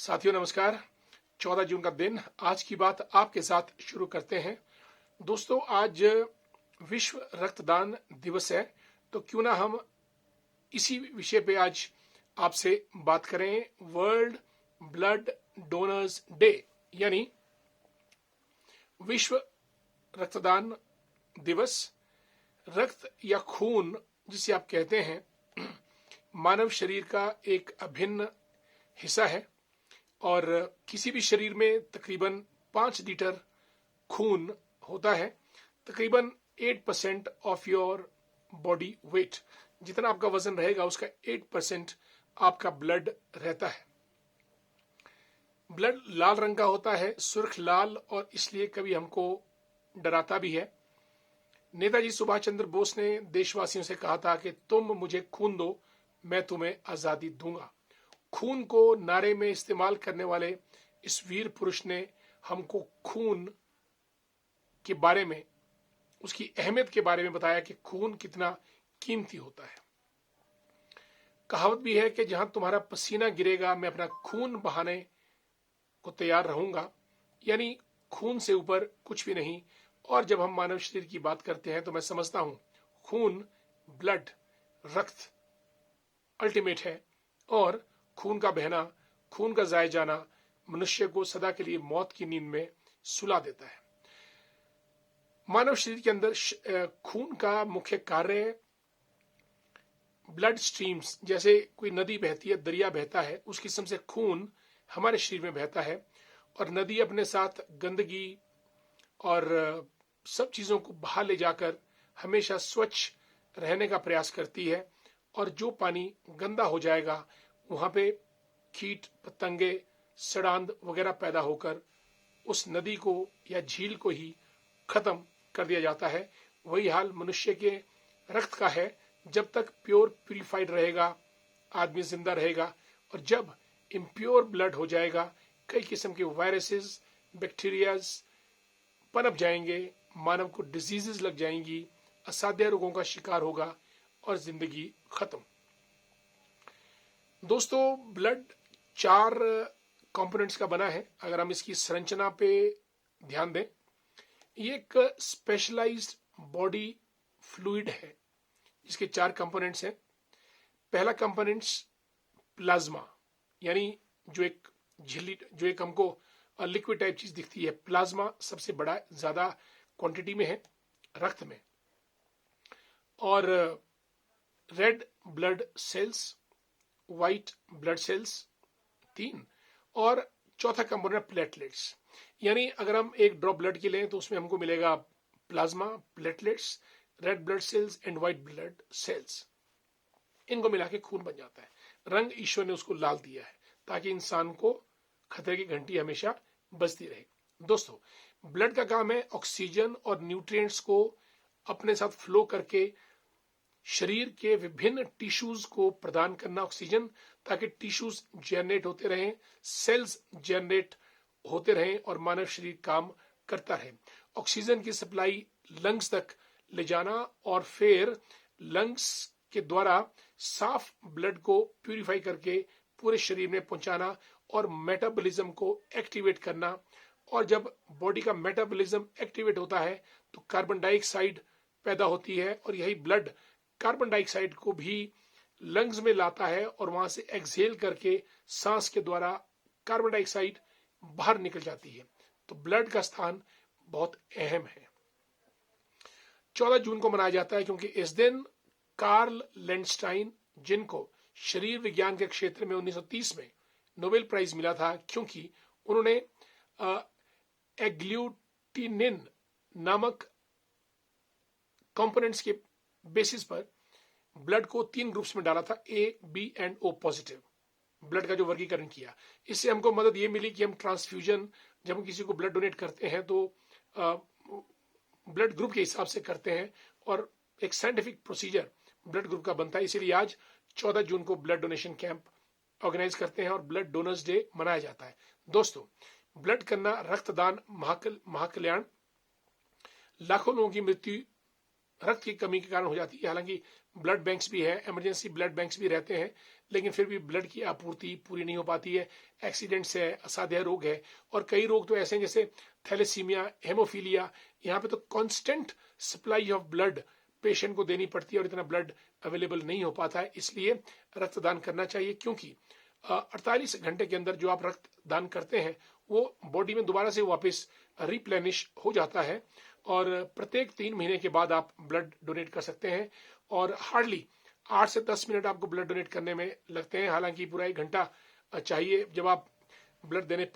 साथियों नमस्कार। 14 जून का दिन, आज की बात आपके साथ शुरू करते हैं। दोस्तों, आज विश्व रक्तदान दिवस है, तो क्यों ना हम इसी विषय पे आज आपसे बात करें। वर्ल्ड ब्लड डोनर्स डे यानी विश्व रक्तदान दिवस। रक्त या खून जिसे आप कहते हैं, मानव शरीर का एक अभिन्न हिस्सा है और किसी भी शरीर में तकरीबन 5 लीटर खून होता है। तकरीबन 8% ऑफ योर बॉडी वेट, जितना आपका वजन रहेगा उसका 8% आपका ब्लड रहता है। ब्लड लाल रंग का होता है, सुर्ख लाल, और इसलिए कभी हमको डराता भी है। नेताजी सुभाष चंद्र बोस ने देशवासियों से कहा था कि तुम मुझे खून दो, मैं तुम्हें आजादी दूंगा। खून को नारे में इस्तेमाल करने वाले इस वीर पुरुष ने हमको खून के बारे में, उसकी अहमियत के बारे में बताया कि खून कितना कीमती होता है। कहावत भी है कि जहां तुम्हारा पसीना गिरेगा मैं अपना खून बहाने को तैयार रहूंगा, यानी खून से ऊपर कुछ भी नहीं। और जब हम मानव शरीर की बात करते हैं तो मैं समझता हूं खून, ब्लड, रक्त अल्टीमेट है, और खून का बहना, खून का जाए जाना मनुष्य को सदा के लिए मौत की नींद में सुला देता है। मानव शरीर के अंदर खून का मुख्य कार्य ब्लड स्ट्रीम्स, जैसे कोई नदी बहती है, दरिया बहता है, उस किस्म से खून हमारे शरीर में बहता है। और नदी अपने साथ गंदगी और सब चीजों को बहा ले जाकर हमेशा स्वच्छ रहने का प्रयास करती है। और जो पानी गंदा हो जाएगा वहां पे कीट पतंगे, सड़ांध वगैरह पैदा होकर उस नदी को या झील को ही खत्म कर दिया जाता है। वही हाल मनुष्य के रक्त का है। जब तक प्योर प्यूरिफाइड रहेगा आदमी जिंदा रहेगा, और जब इम्प्योर ब्लड हो जाएगा कई किस्म के वायरसेस, बैक्टीरियाज पनप जाएंगे, मानव को डिजीजेस लग जाएंगी, असाध्य रोगों का शिकार होगा और जिंदगी खत्म। दोस्तों, ब्लड 4 कंपोनेंट्स का बना है। अगर हम इसकी संरचना पे ध्यान दें, ये एक स्पेशलाइज्ड बॉडी फ्लूइड है जिसके 4 कंपोनेंट्स हैं। पहला कंपोनेंट्स प्लाज्मा, यानी जो एक झिल्ली, जो एक हमको लिक्विड टाइप चीज दिखती है, प्लाज्मा सबसे बड़ा, ज्यादा क्वांटिटी में है रक्त में। और red blood cells, white blood cells 3, और चौथा कंपोनेंट प्लेटलेट्स। यानी अगर हम एक ड्रॉप ब्लड की लें तो उसमें हमको मिलेगा plasma, platelets, red blood cells and white blood cells. इनको मिला के खून बन जाता है। रंग ईश्वर ने उसको लाल दिया है ताकि इंसान को खतरे की घंटी हमेशा बजती रहे। दोस्तों, ब्लड का काम है ऑक्सीजन और न्यूट्रिएंट्स को अपने साथ फ्लो करके शरीर के विभिन्न टिश्यूज को प्रदान करना ऑक्सीजन, ताकि टिश्यूज जनरेट होते रहें, सेल्स जनरेट होते रहें और मानव शरीर काम करता रहे। ऑक्सीजन की सप्लाई लंग्स तक ले जाना और फिर लंग्स के द्वारा साफ ब्लड को प्यूरिफाई करके पूरे शरीर में पहुंचाना और मेटाबॉलिज्म को एक्टिवेट करना। और जब बॉडी का मेटाबॉलिज्म एक्टिवेट होता है तो कार्बन डाइऑक्साइड पैदा होती है, और यही ब्लड कार्बन डाइऑक्साइड को भी लंग्स में लाता है और वहां से एक्सहेल करके सांस के द्वारा कार्बन डाइऑक्साइड बाहर निकल जाती है। तो ब्लड का स्थान बहुत अहम है। 14 जून को मनाया जाता है क्योंकि इस दिन कार्ल लैंडस्टाइन, जिनको शरीर विज्ञान के क्षेत्र में 1930 में नोबेल प्राइज मिला था, क्योंकि उन्होंने एग्लूटिनिन नामक कंपोनेंट्स के बेसिस पर ब्लड को 3 ग्रुप्स में डाला था, A, B and O positive, blood का जो वर्गीकरण किया। इससे हमको मदद ये मिली कि हम ट्रांसफ्यूजन, जब हम किसी को ब्लड डोनेट करते हैं तो ब्लड ग्रुप के हिसाब से करते हैं और एक साइंटिफिक प्रोसीजर ब्लड ग्रुप का बनता है। इसीलिए आज 14 जून को ब्लड डोनेशन कैंप ऑर्गेनाइज करते हैं और ब्लड डोनर्स डे मनाया जाता है। दोस्तों, ब्लड करना, रक्तदान महाकल्याण। लाखों लोगों की मृत्यु रक्त की कमी के कारण हो जाती है। हालांकि ब्लड बैंक्स भी है, इमरजेंसी ब्लड बैंक्स भी रहते हैं, लेकिन फिर भी ब्लड की आपूर्ति पूरी नहीं हो पाती है। एक्सीडेंट्स है, असाध्य रोग है, और कई रोग तो ऐसे हैं जैसे थैलेसीमिया, हेमोफीलिया, यहाँ पे तो constant supply of blood patient को देनी पड़ती है और इतना ब्लड अवेलेबल नहीं हो पाता है। इसलिए रक्तदान करना चाहिए, क्योंकि 48 घंटे के अंदर जो आप रक्तदान करते हैं वो बॉडी में दोबारा से वापस रिप्लेनिश हो जाता है, और प्रत्येक 3 महीने के बाद आप ब्लड डोनेट कर सकते हैं। और हार्डली 8 से 10 मिनट आपको ब्लड डोनेट करने में लगते हैं, हालांकि पूरा 1 घंटा चाहिए जब आप ब्लड देने